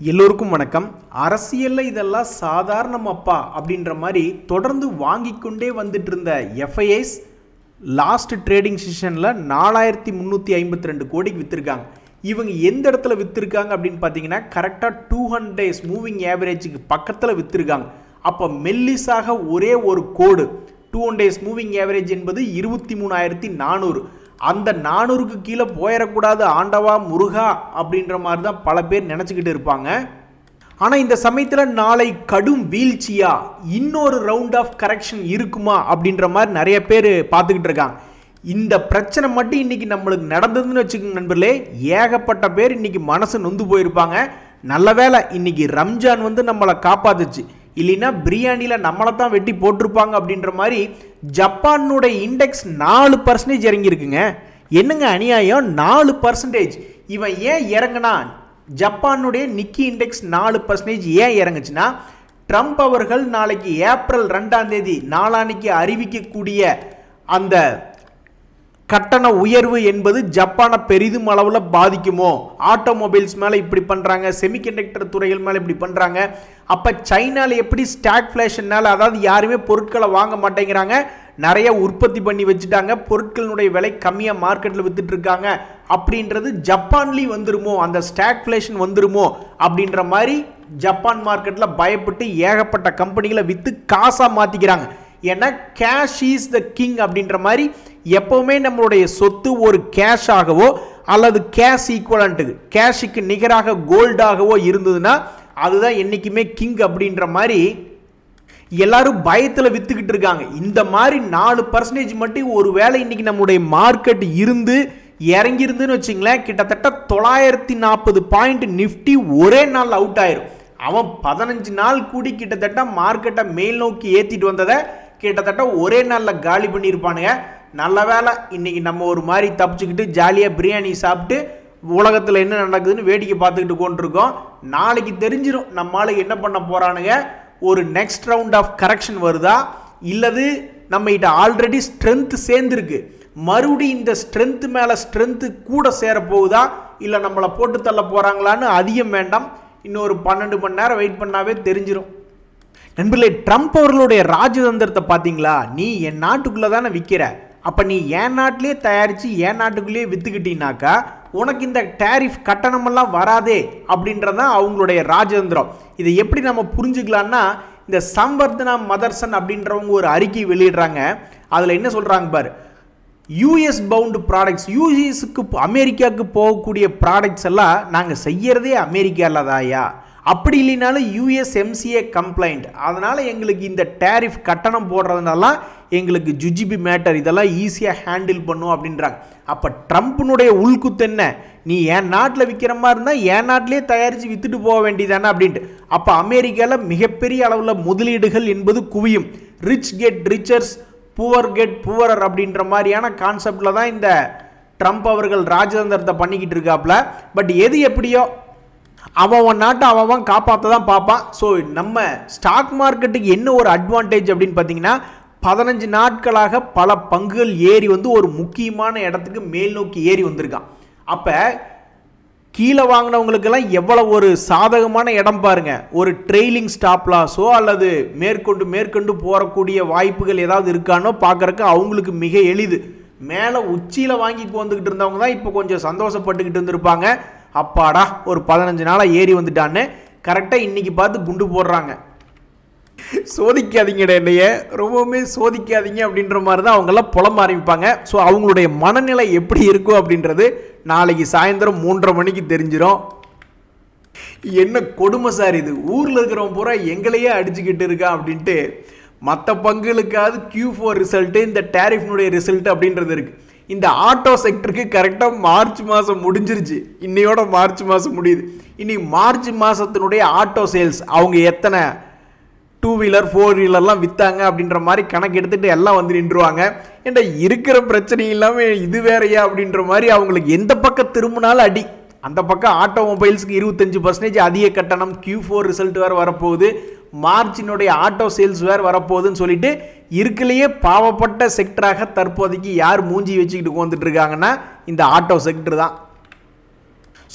எல்லோருக்கும் வணக்கம். அரசியல்ல இதெல்லாம் சாதாரணமாப்பா அப்படின்ற மாதிரி தொடர்ந்து வாங்கிக் கொண்டே வந்துட்டு இருந்த எஃப்ஐஎஸ் லாஸ்ட் ட்ரேடிங் செஷனில் 4352 கோடிக்கு விற்றுருக்காங்க. இவங்க எந்த இடத்துல விற்றுருக்காங்க அப்படின்னு பார்த்தீங்கன்னா கரெக்டாக 200 days மூவிங் ஆவரேஜுக்கு பக்கத்தில் விற்றுருக்காங்க. அப்போ மெல்லிஸாக ஒரே ஒரு கோடு 200 days மூவிங் ஆவரேஜ் என்பது 23,400. அந்த 400க்கு கீழே போயிடக்கூடாது ஆண்டவா முருகா அப்படின்ற மாதிரி தான் பல பேர் நினச்சிக்கிட்டு இருப்பாங்க. ஆனால் இந்த சமயத்தில் நாளை கடும் வீழ்ச்சியா இன்னொரு ரவுண்ட் ஆஃப் கரெக்ஷன் இருக்குமா அப்படின்ற மாதிரி நிறைய பேர் பார்த்துக்கிட்டு இருக்காங்க. இந்த பிரச்சனை மட்டும் இன்னைக்கு நம்மளுக்கு நடந்ததுன்னு வச்சுக்கோங்க நண்பர்களே, ஏகப்பட்ட பேர் இன்னைக்கு மனசு நொந்து போயிருப்பாங்க. நல்ல வேளை இன்னைக்கு ரம்ஜான் வந்து நம்மளை காப்பாத்துச்சு, இல்லைன்னா பிரியாணியில் நம்மளை தான் வெட்டி போட்டிருப்பாங்க அப்படின்ற மாதிரி ஜப்பானுடைய இண்டெக்ஸ் 4% இறங்கியிருக்குங்க. என்னங்க அநியாயம், 4%. இவன் ஏன் இறங்கினா? ஜப்பானுடைய நிக்கி இண்டெக்ஸ் 4% ஏன் இறங்குச்சுன்னா, ட்ரம்ப் அவர்கள் நாளைக்கு ஏப்ரல் 2 நாளான்னைக்கு அறிவிக்கக்கூடிய அந்த கட்டண உயர்வு என்பது ஜப்பானை பெரிதும் அளவில் பாதிக்குமோ? ஆட்டோமொபைல்ஸ் மேலே இப்படி பண்ணுறாங்க, செமிகண்டக்டர் துறைகள் மேலே இப்படி பண்ணுறாங்க. அப்போ சைனாவில் எப்படி ஸ்டாக்ஃப்ளேஷனால், அதாவது யாருமே பொருட்களை வாங்க மாட்டேங்கிறாங்க, நிறைய உற்பத்தி பண்ணி வச்சுட்டாங்க, பொருட்களினுடைய விலை கம்மியாக மார்க்கெட்டில் வித்துட்டு இருக்காங்க அப்படின்றது ஜப்பான்லேயும் வந்துருமோ, அந்த ஸ்டாக்ஃப்ளேஷன் வந்துருமோ அப்படின்ற மாதிரி ஜப்பான் மார்க்கெட்டில் பயப்பட்டு ஏகப்பட்ட கம்பெனிகளை விற்று காசாக மாற்றிக்கிறாங்க. ஏன்னா கேஷ் இஸ் த கிங் அப்படின்ற மாதிரி எப்பவுமே நம்மளுடைய சொத்து ஒரு கேஷ் ஆகவோ அல்லது கேஷ் ஈக்குவலண்ட்டுக்கு கேஷுக்கு நிகராக கோல்டாகவோ இருந்ததுன்னா அதுதான் என்றைக்குமே கிங் அப்படின்ற மாதிரி எல்லாரும் பயத்தில் வித்துக்கிட்டு இருக்காங்க. இந்த மாதிரி 4% மட்டும் ஒரு வேளை இன்னைக்கு நம்முடைய மார்க்கெட் இருந்து இறங்கிருந்துன்னு வச்சுங்களேன், கிட்டத்தட்ட 940 பாயிண்ட் நிஃப்டி ஒரே நாள் அவுட் ஆயிரும். அவன் 15 நாள் கூடி கிட்டத்தட்ட மார்க்கெட்டை மேல் நோக்கி ஏற்றிட்டு வந்ததை கிட்டத்தட்ட ஒரே நாளில் காலி பண்ணியிருப்பானுங்க. நல்ல வேலை இன்னைக்கு நம்ம ஒரு மாதிரி தப்பிச்சுக்கிட்டு ஜாலியாக பிரியாணி சாப்பிட்டு உலகத்தில் என்ன நடக்குதுன்னு வேடிக்கை பார்த்துக்கிட்டு கொண்டிருக்கோம். நாளைக்கு தெரிஞ்சிடும் நம்மளால என்ன பண்ண போகிறானுங்க. ஒரு நெக்ஸ்ட் ரவுண்ட் ஆஃப் கரெக்ஷன் வருதா, இல்லது நம்ம கிட்ட ஆல்ரெடி ஸ்ட்ரென்த் சேர்ந்துருக்கு, மறுபடியும் இந்த ஸ்ட்ரென்த் மேலே ஸ்ட்ரென்த்து கூட சேர போகுதா, இல்லை நம்மளை போட்டு தள்ள போகிறாங்களான்னு அதிகம் வேண்டாம், இன்னொரு 12 மணி நேரம் வெயிட் பண்ணாவே தெரிஞ்சிடும். நண்பர்களே, ட்ரம்ப் அவர்களுடைய ராஜதந்திரத்தை பார்த்தீங்களா? நீ என் நாட்டுக்குள்ளே தானே விற்கிற, அப்போ நீ என் நாட்டிலே தயாரித்து என் நாட்டுக்குள்ளேயே விற்றுக்கிட்டீங்கனாக்கா உனக்கு இந்த டேரிஃப் கட்டணமெல்லாம் வராதே அப்படின்றதான் அவங்களுடைய ராஜதந்திரம். இதை எப்படி நம்ம புரிஞ்சுக்கலான்னா, இந்த சம்வர்தனா மதர்சன் அப்படின்றவங்க ஒரு அறிக்கை வெளியிடுறாங்க. அதில் என்ன சொல்கிறாங்க பாரு, யூஎஸ் பவுண்டு ப்ராடக்ட்ஸ், யூஎஸ்க்கு அமெரிக்காவுக்கு போகக்கூடிய ப்ராடக்ட்ஸ் எல்லாம் நாங்கள் செய்யறதே அமெரிக்காவில் தாயா, அப்படி இல்லைனாலும் யூஎஸ்எம்சிஏ கம்ப்ளைண்ட், அதனால் எங்களுக்கு இந்த டேரிஃப் கட்டணம் போடுறதுனால எங்களுக்கு ஜுஜிபி மேட்டர் இதெல்லாம் ஈஸியாக ஹேண்டில் பண்ணும் அப்படின்றாங்க. அப்போ ட்ரம்ப்னுடைய உள்குத்து என்ன, நீ என் நாட்டில் விற்கிற மாதிரி இருந்தால் என் நாட்டிலே தயாரித்து விற்றுட்டு போக வேண்டியதானே அப்படின்ட்டு. அப்போ அமெரிக்காவில் மிகப்பெரிய அளவில் முதலீடுகள் என்பது குவியும். Rich get ரிச்சர்ஸ், poor get poorer அப்படின்ற மாதிரியான கான்செப்டில் தான் இந்த ட்ரம்ப் அவர்கள் ராஜதந்திரத்தை பண்ணிக்கிட்டு இருக்காப்புல. பட் எது எப்படியோ அவன் நாட்டை அவன் காப்பாற்ற தான் பார்ப்பான். ஸோ நம்ம ஸ்டாக் மார்க்கெட்டுக்கு என்ன ஒரு அட்வான்டேஜ் அப்படின்னு பார்த்தீங்கன்னா, 15 நாட்களாக பல பங்குகள் ஏறி வந்து ஒரு முக்கியமான இடத்துக்கு மேல் நோக்கி ஏறி வந்திருக்கான். அப்போ கீழே வாங்கினவங்களுக்கெல்லாம் எவ்வளோ ஒரு சாதகமான இடம் பாருங்க. ஒரு ட்ரெயிலிங் ஸ்டாப் லாஸோ அல்லது மேற்கொண்டு போகக்கூடிய வாய்ப்புகள் ஏதாவது இருக்கானோ பார்க்குறக்கு அவங்களுக்கு மிக எளிது. மேலே உச்சியில் வாங்கி வந்துக்கிட்டு இருந்தவங்க தான் இப்போ கொஞ்சம் சந்தோஷப்பட்டுக்கிட்டு இருந்திருப்பாங்க. அப்பாடா ஒரு 15 நாளாக ஏறி வந்துட்டான்னு கரெக்டாக இன்னைக்கு பார்த்து குண்டு போடுறாங்க. சோதிக்காதீங்க என்னைய, ரொம்பவுமே சோதிக்காதீங்க அப்படின்ற மாதிரி தான் அவங்கெல்லாம் புலம்ப ஆரம்பிப்பாங்க. ஸோ அவங்களுடைய மனநிலை எப்படி இருக்கும் அப்படின்றது நாளைக்கு சாயந்தரம் 3:30 மணிக்கு தெரிஞ்சிடும். என்ன கொடுமை சார் இது, ஊரில் இருக்கிறவங்க பூரா எங்களையே அடிச்சுக்கிட்டு இருக்கா அப்படின்ட்டு. மற்ற பங்குகளுக்காவது Q4 ரிசல்ட்டு, இந்த டேரிஃப்னுடைய ரிசல்ட் அப்படின்றது இருக்குது. இந்த ஆட்டோ செக்டருக்கு கரெக்டாக மார்ச் மாதம் முடிஞ்சிருச்சு, இன்னையோட மார்ச் மாதம் முடியுது. இன்னைக்கு மார்ச் மாதத்தினுடைய ஆட்டோ சேல்ஸ் அவங்க எத்தனை 2 வீலர் 4 வீலர்லாம் விற்றாங்க அப்படின்ற மாதிரி கணக்கு எடுத்துகிட்டு எல்லாம் வந்து நின்றுவாங்க. ஏன்டா இருக்கிற பிரச்சனை இல்லாமல் இது வேறையா அப்படின்ற மாதிரி அவங்களுக்கு எந்த பக்கம் திரும்பினாலும் அடி. அந்த பக்கம் ஆட்டோமொபைல்ஸுக்கு 25% அதிக கட்டணம், Q4 ரிசல்ட் வேறு வரப்போகுது, மார்ச்சினுடைய ஆட்டோ சேல்ஸ் வேறு வரப்போகுதுன்னு சொல்லிட்டு இருக்கலையே பாவப்பட்ட செக்டராக தற்போதைக்கு யார் மூஞ்சி வச்சுக்கிட்டு வந்துட்டு இருக்காங்கன்னா இந்த ஆட்டோ செக்டர் தான்.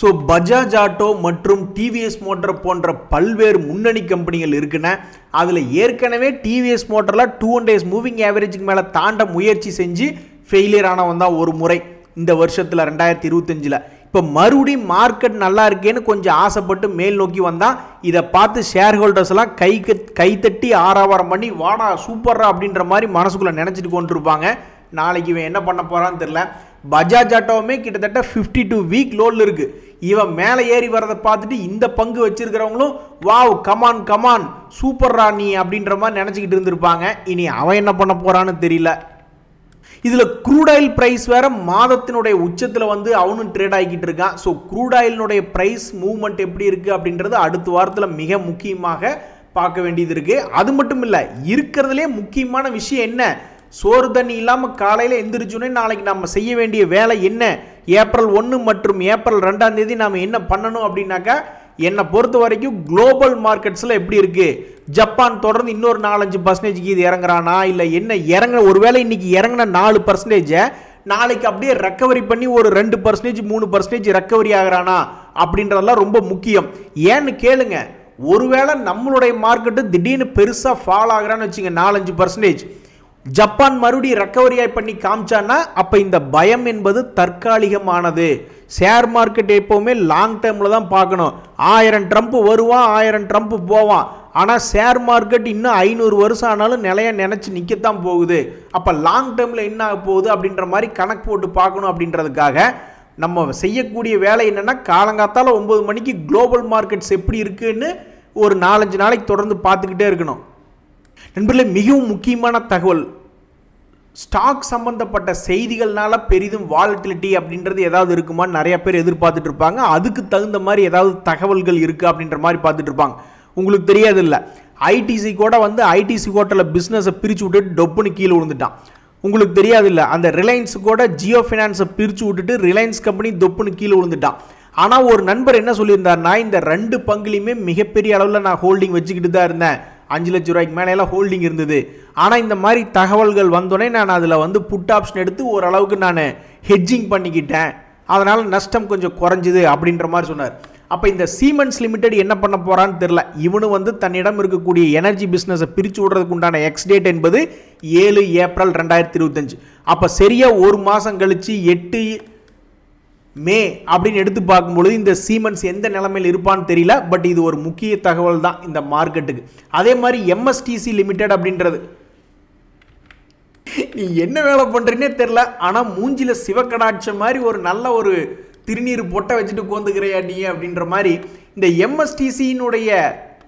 ஸோ பஜாஜ் ஆட்டோ மற்றும் டிவிஎஸ் மோட்டார் போன்ற பல்வேறு முன்னணி கம்பெனிகள் இருக்குன்னா அதில் ஏற்கனவே டிவிஎஸ் மோட்டரில் 200 days மூவிங் ஆவரேஜுக்கு மேலே தாண்ட முயற்சி செஞ்சு ஃபெயிலியர் ஆனவன் தான் ஒரு முறை இந்த வருஷத்தில் 2025. இப்போ மறுபடியும் மார்க்கெட் நல்லா இருக்கேன்னு கொஞ்சம் ஆசைப்பட்டு மேல் நோக்கி வந்தால் இதை பார்த்து ஷேர் ஹோல்டர்ஸ் எல்லாம் கைத்தட்டி ஆரவாரம் பண்ணி வாடா சூப்பரா அப்படின்ற மாதிரி மனசுக்குள்ளே நினச்சிட்டு கொண்டிருப்பாங்க. நாளைக்கு இவன் என்ன பண்ண போகிறான்னு தெரில. பஜாஜ் ஆட்டோவுமே கிட்டத்தட்ட 52 வீக் லோடில் இருக்குது. இவன் மேலே ஏறி வரதை பார்த்துட்டு இந்த பங்கு வச்சிருக்கிறவங்களும் வாவ் கமான் சூப்பர்ரா நீ அப்படின்ற மாதிரி நினச்சிக்கிட்டு இருந்திருப்பாங்க. இனி அவன் என்ன பண்ண போகிறான்னு தெரியல. இதில் க்ரூட் ஆயில் ப்ரைஸ் வேற மாதத்தினுடைய உச்சத்தில் வந்து அவனும் ட்ரேட் ஆகிக்கிட்டு இருக்கான். ஸோ க்ரூட் ஆயிலினுடைய ப்ரைஸ் மூவ்மெண்ட் எப்படி இருக்குது அப்படின்றது அடுத்த வாரத்தில் மிக முக்கியமாக பார்க்க வேண்டியது இருக்குது. அது மட்டும் இல்லை, இருக்கிறதுலே முக்கியமான விஷயம் என்ன, சோறு தண்ணி இல்லாமல் காலையில் எந்திரிச்சோன்னே நாளைக்கு நம்ம செய்ய வேண்டிய வேலை என்ன, ஏப்ரல் 1 மற்றும் ஏப்ரல் 2 நாம் என்ன பண்ணணும் அப்படின்னாக்கா, என்னை பொறுத்த வரைக்கும் குளோபல் மார்க்கெட்ஸில் எப்படி இருக்குது, ஜப்பான் தொடர்ந்து இன்னொரு 4-5% இது இறங்குறானா இல்லை என்ன இறங்குற, ஒருவேளை இன்னைக்கு இறங்கின 4% நாளைக்கு அப்படியே ரெக்கவரி பண்ணி ஒரு 2% 3% ரெக்கவரி ஆகிறானா அப்படின்றதெல்லாம் ரொம்ப முக்கியம். ஏன்னு கேளுங்க, ஒருவேளை நம்மளுடைய மார்க்கெட்டு திடீர்னு பெருசாக ஃபால் ஆகிறான்னு வச்சுங்க 4-5%, ஜப்பான் மறுபடியும் ரெக்கவரியாய் பண்ணி காமிச்சான்னா அப்போ இந்த பயம் என்பது தற்காலிகமானது. ஷேர் மார்க்கெட் எப்போவுமே லாங் டேர்மில் தான் பார்க்கணும். 1000 ட்ரம்ப் வருவான், 1000 ட்ரம்ப் போவான். ஆனால் ஷேர் மார்க்கெட் இன்னும் 500 வருஷம் ஆனாலும் நினச்சி நிற்கத்தான் போகுது. அப்போ லாங் டேர்மில் என்ன ஆக போகுது அப்படின்ற மாதிரி கணக்கு போட்டு பார்க்கணும். அப்படின்றதுக்காக நம்ம செய்யக்கூடிய வேலை என்னென்னா, காலங்காத்தால் 9 மணிக்கு குளோபல் மார்க்கெட்ஸ் எப்படி இருக்குன்னு ஒரு 4-5 நாளைக்கு தொடர்ந்து பார்த்துக்கிட்டே இருக்கணும். நண்பர்களே, மிகவும் முக்கியமான தகவல், ஸ்டாக் சம்பந்தப்பட்ட செய்திகள்னால பெரிதும் வாலட்டிலிட்டி அப்படின்றது ஏதாவது இருக்குமான்னு நிறைய பேர் எதிர்பார்த்துட்டு இருப்பாங்க. அதுக்கு தகுந்த மாதிரி ஏதாவது தகவல்கள் இருக்குது அப்படின்ற மாதிரி பார்த்துட்டு இருப்பாங்க. உங்களுக்கு தெரியாது இல்லை, ஐடிசி கூட வந்து ஐடிசி கோட்டில் பிஸ்னஸை பிரித்து விட்டுட்டு டொப்புன்னு கீழே விழுந்துட்டான். உங்களுக்கு தெரியாது இல்லை, அந்த ரிலையன்ஸு கூட ஜியோ ஃபினான்ஸை பிரித்து விட்டுட்டு ரிலையன்ஸ் கம்பெனி தொப்புன்னு கீழே விழுந்துட்டான். ஆனால் ஒரு நண்பர் என்ன சொல்லியிருந்தாருன்னா, இந்த 2 பங்குலையுமே மிகப்பெரிய அளவில் நான் ஹோல்டிங் வச்சுக்கிட்டு தான் இருந்தேன், 5 லட்ச ரூபாய்க்கு மேலே ஹோல்டிங் இருந்தது. ஆனால் இந்த மாதிரி தகவல்கள் வந்தோடனே நான் அதில் வந்து புட் ஆப்ஷன் எடுத்து ஓரளவுக்கு நான் ஹெட்ஜிங் பண்ணிக்கிட்டேன், அதனால் நஷ்டம் கொஞ்சம் குறைஞ்சிது அப்படின்ற மாதிரி சொன்னார். அப்போ இந்த சீமென்ஸ் லிமிடெட் என்ன பண்ண போகிறான்னு தெரில. இவனு வந்து தன்னிடம் இருக்கக்கூடிய எனர்ஜி பிஸ்னஸை பிரித்து விடுறதுக்கு உண்டான எக்ஸ் டேட் என்பது 7 ஏப்ரல் 2025. அப்போ சரியாக ஒரு மாதம் கழித்து 8 மே அப்படின்னு எடுத்து பார்க்கும்பொழுது இந்த சீமென்ஸ் எந்த நிலைமையில் இருப்பான்னு தெரியல. பட் இது ஒரு முக்கிய தகவல் தான் இந்த மார்க்கெட்டுக்கு. அதே மாதிரி எம்எஸ்டிசி லிமிடெட் அப்படின்றது, நீ என்ன வேலை பண்ணுறீன்னே தெரில, ஆனால் மூஞ்சில சிவக்கடாட்ச மாதிரி ஒரு நல்ல ஒரு திருநீர் பொட்டை வச்சுட்டு கோந்துக்கிறையா நீ அப்படின்ற மாதிரி இந்த எம்எஸ்டிசியினுடைய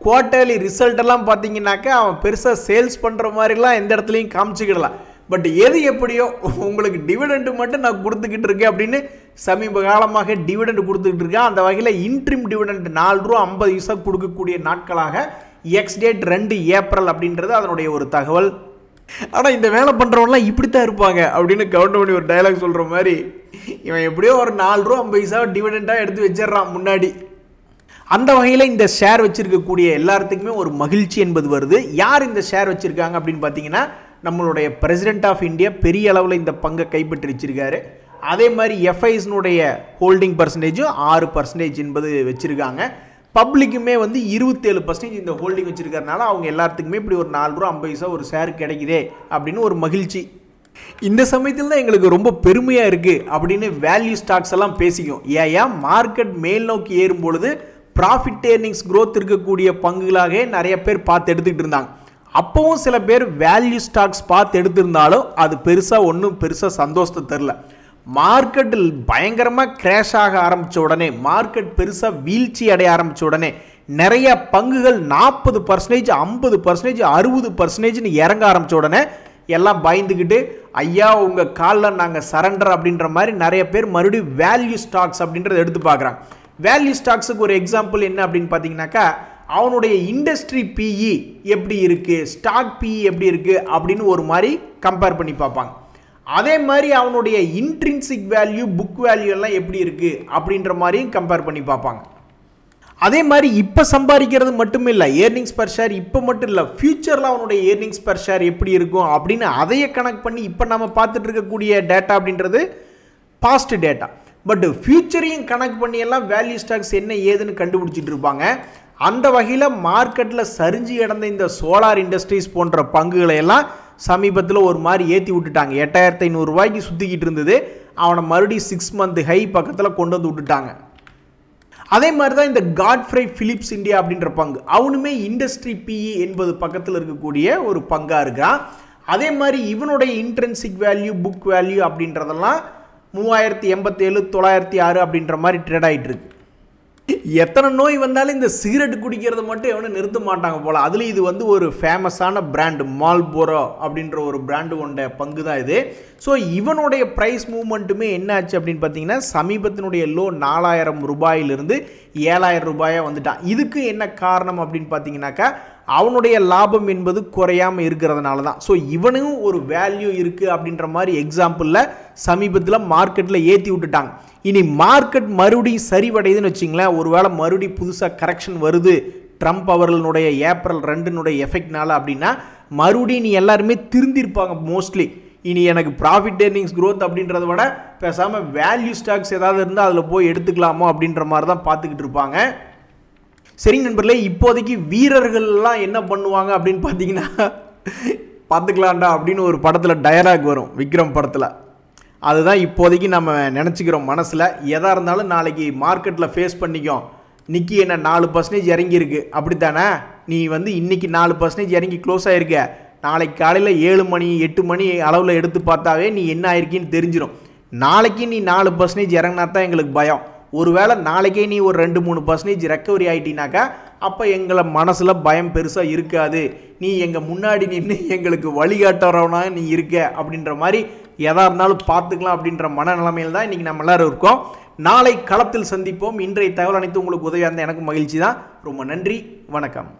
குவார்டர்லி ரிசல்ட் எல்லாம் பார்த்தீங்கன்னாக்கா அவன் பெருசாக சேல்ஸ் பண்ணுற மாதிரிலாம் எந்த இடத்துலையும் காமிச்சிக்கிடலாம். பட் எது எப்படியோ உங்களுக்கு டிவிடெண்ட் மட்டும் நான் கொடுத்துக்கிட்டு இருக்கேன் அப்படின்னு சமீப காலமாக டிவிடெண்ட் கொடுத்துக்கிட்டு இருக்கேன். அந்த வகையில் இன்ட்ரிம் டிவிடெண்ட் 4 ரூபா 50 பைசா கொடுக்கக்கூடிய நாட்களாக எக்ஸ் டேட் 2 ஏப்ரல் அப்படின்றது அதனுடைய ஒரு தகவல். ஆனால் இந்த வேலை பண்ணுறவங்களாம் இப்படித்தான் இருப்பாங்க அப்படின்னு கவுண்டமணி ஒரு டைலாக் சொல்கிற மாதிரி இவன் எப்படியோ ஒரு 4 ரூபா 50 பைசா டிவிடெண்டாக எடுத்து வச்சிடறான் முன்னாடி. அந்த வகையில் இந்த ஷேர் வச்சிருக்கக்கூடிய எல்லாத்துக்குமே ஒரு மகிழ்ச்சி என்பது வருது. யார் இந்த ஷேர் வச்சிருக்காங்க அப்படின்னு பார்த்தீங்கன்னா, நம்மளுடைய பிரசிடென்ட் ஆஃப் இந்தியா பெரிய அளவில் இந்த பங்கை கைப்பற்றி வச்சிருக்காரு. அதே மாதிரி எஃப்ஐஸ்னுடைய ஹோல்டிங் பர்சன்டேஜும் 6% என்பது வச்சுருக்காங்க. பப்ளிக்குமே வந்து 27% இந்த ஹோல்டிங் வச்சுருக்கறனால அவங்க எல்லாத்துக்குமே இப்படி ஒரு 4 ரூபா 50 பைசா ஒரு ஷேர் கிடைக்குதே அப்படின்னு ஒரு மகிழ்ச்சி. இந்த சமயத்தில் தான் எங்களுக்கு ரொம்ப பெருமையாக இருக்குது அப்படின்னு வேல்யூ ஸ்டாக்ஸ் எல்லாம் பேசிக்கும். ஏன் மார்க்கெட் மேல் நோக்கி ஏறும் பொழுது ப்ராஃபிட் ஏர்னிங்ஸ் க்ரோத் இருக்கக்கூடிய பங்குகளாக நிறைய பேர் பார்த்து எடுத்துக்கிட்டு இருந்தாங்க. அப்போவும் சில பேர் வேல்யூ ஸ்டாக்ஸ் பார்த்து எடுத்திருந்தாலும் அது பெருசாக சந்தோஷத்தை தரல. மார்க்கெட்டில் பயங்கரமாக கிராஷ் ஆக ஆரம்பித்த உடனே, மார்க்கெட் பெருசாக வீழ்ச்சி அடைய ஆரம்பித்த உடனே நிறைய பங்குகள் 40%, 50%, 60% இறங்க ஆரம்பித்த உடனே எல்லாம் பயந்துக்கிட்டு ஐயா உங்கள் காலில் நாங்கள் சரண்டர் அப்படின்ற மாதிரி நிறைய பேர் மறுபடியும் வேல்யூ ஸ்டாக்ஸ் அப்படின்றத எடுத்து பார்க்குறாங்க. வேல்யூ ஸ்டாக்ஸுக்கு ஒரு எக்ஸாம்பிள் என்ன அப்படின்னு பார்த்தீங்கன்னாக்கா, அவனுடைய இண்டஸ்ட்ரி பிஇ எப்படி இருக்குது, ஸ்டாக் பிஇ எப்படி இருக்குது அப்படின்னு ஒரு மாதிரி கம்பேர் பண்ணி பார்ப்பாங்க. அதே மாதிரி அவனுடைய இன்ட்ரின்சிக் வேல்யூ, புக் வேல்யூ எல்லாம் எப்படி இருக்குது அப்படின்ற மாதிரியும் கம்பேர் பண்ணி பார்ப்பாங்க. அதே மாதிரி இப்போ சம்பாதிக்கிறது மட்டும் இல்லை, ஏர்னிங்ஸ் பர் ஷேர் இப்போ மட்டும் இல்லை, ஃபியூச்சரில் அவனுடைய ஏர்னிங்ஸ் பர் ஷேர் எப்படி இருக்கும் அப்படின்னு அதையே கனெக்ட் பண்ணி இப்போ நம்ம பார்த்துட்டு இருக்கக்கூடிய டேட்டா அப்படின்றது பாஸ்ட் டேட்டா. பட் ஃபியூச்சரையும் கணக்கு பண்ணி எல்லாம் வேல்யூ ஸ்டாக்ஸ் என்ன ஏதுன்னு கண்டுபிடிச்சிட்டு இருப்பாங்க. அந்த வகையில் மார்க்கெட்டில் சரிஞ்சு கிடந்த இந்த சோலார் இண்டஸ்ட்ரீஸ் போன்ற பங்குகளை எல்லாம் சமீபத்தில் ஒரு மாதிரி ஏற்றி விட்டுட்டாங்க. 8500 ரூபாய்க்கு சுற்றிக்கிட்டு இருந்தது, அவனை மறுபடியும் 6 மந்த் ஹை பக்கத்தில் கொண்டு வந்து விட்டுட்டாங்க. அதே மாதிரி தான் இந்த காட்ஃப்ரை பிலிப்ஸ் இந்தியா அப்படின்ற பங்கு, அவனுமே இண்டஸ்ட்ரி பிஇ என்பது பக்கத்தில் இருக்கக்கூடிய ஒரு பங்காக இருக்கிறான். அதே மாதிரி இவனுடைய இன்ட்ரென்சிக் வேல்யூ, புக் வேல்யூ அப்படின்றதெல்லாம் 3087, 906 அப்படின்ற மாதிரி ட்ரேட் ஆகிட்டு இருக்கு. எத்தனை நோய் வந்தாலும் இந்த சிகரெட் குடிக்கிறத மட்டும் எவனும் நிறுத்த மாட்டாங்க போல. அதில் இது வந்து ஒரு ஃபேமஸான பிராண்டு, மால்போரோ அப்படின்ற ஒரு பிராண்டு கொண்ட பங்கு தான் இது. ஸோ இவனுடைய ப்ரைஸ் மூவ்மெண்ட்டுமே என்ன ஆச்சு அப்படின்னு பார்த்தீங்கன்னா, சமீபத்தினுடைய லோ 4000 ரூபாயிலிருந்து 7000 ரூபாயாக வந்துட்டான். இதுக்கு என்ன காரணம் அப்படின்னு பார்த்தீங்கன்னாக்கா, அவனுடைய லாபம் என்பது குறையாமல் இருக்கிறதுனால தான். ஸோ இவனும் ஒரு வேல்யூ இருக்குது அப்படின்ற மாதிரி எக்ஸாம்பிளில் சமீபத்தில் மார்க்கெட்டில் ஏற்றி விட்டுட்டாங்க. இனி மார்க்கெட் மறுபடியும் சரிவடையுதுன்னு வச்சிங்களேன், ஒருவேளை மறுபடியும் புதுசாக கரெக்ஷன் வருது ட்ரம்ப் அவர்களுடைய ஏப்ரல் 2 எஃபெக்ட்னால அப்படின்னா, மறுபடியும் நீ எல்லாருமே திருந்திருப்பாங்க மோஸ்ட்லி. இனி எனக்கு ப்ராஃபிட் ஏர்னிங்ஸ் க்ரோத் அப்படின்றத விட பேசாமல் வேல்யூ ஸ்டாக்ஸ் ஏதாவது இருந்தால் அதில் போய் எடுத்துக்கலாமோ அப்படின்ற மாதிரி தான் பார்த்துக்கிட்டு இருப்பாங்க. சரி நண்பர்களே, இப்போதைக்கு வீரர்கள்லாம் என்ன பண்ணுவாங்க அப்படின்னு பார்த்தீங்கன்னா, பார்த்துக்கலாண்டா அப்படின்னு ஒரு படத்தில் டயலாக் வரும், விக்ரம் படத்தில். அதுதான் இப்போதைக்கு நம்ம நினச்சிக்கிறோம் மனசில். எதாக இருந்தாலும் நாளைக்கு மார்க்கெட்டில் ஃபேஸ் பண்ணிக்கும். நிக்கி என்ன 4% இறங்கியிருக்கு அப்படித்தானே, நீ வந்து இன்றைக்கி 4% இறங்கி க்ளோஸ் ஆகிருக்க, நாளைக்கு காலையில் 7 மணி 8 மணி அளவில் எடுத்து பார்த்தாவே நீ என்ன ஆயிருக்கின்னு தெரிஞ்சிடும். நாளைக்கு நீ 4% இறங்கினா தான் எங்களுக்கு பயம். ஒருவேளை நாளைக்கே நீ ஒரு 2-3% ரெக்கவரி ஆகிட்டினாக்கா அப்போ எங்களை மனசில் பயம் பெருசாக இருக்காது. நீ எங்கள் முன்னாடி நின்று எங்களுக்கு வழிகாட்டுறவனா நீ இருக்க அப்படின்ற மாதிரி எதாக இருந்தாலும் பார்த்துக்கலாம் அப்படின்ற மனநிலைமையில் தான் இன்றைக்கி நம்ம எல்லோரும் இருக்கோம். நாளை களத்தில் சந்திப்போம். இன்றைய தகவல் அனைத்து உங்களுக்கு உதவியாக இருந்தால் எனக்கு மகிழ்ச்சி தான். ரொம்ப நன்றி, வணக்கம்.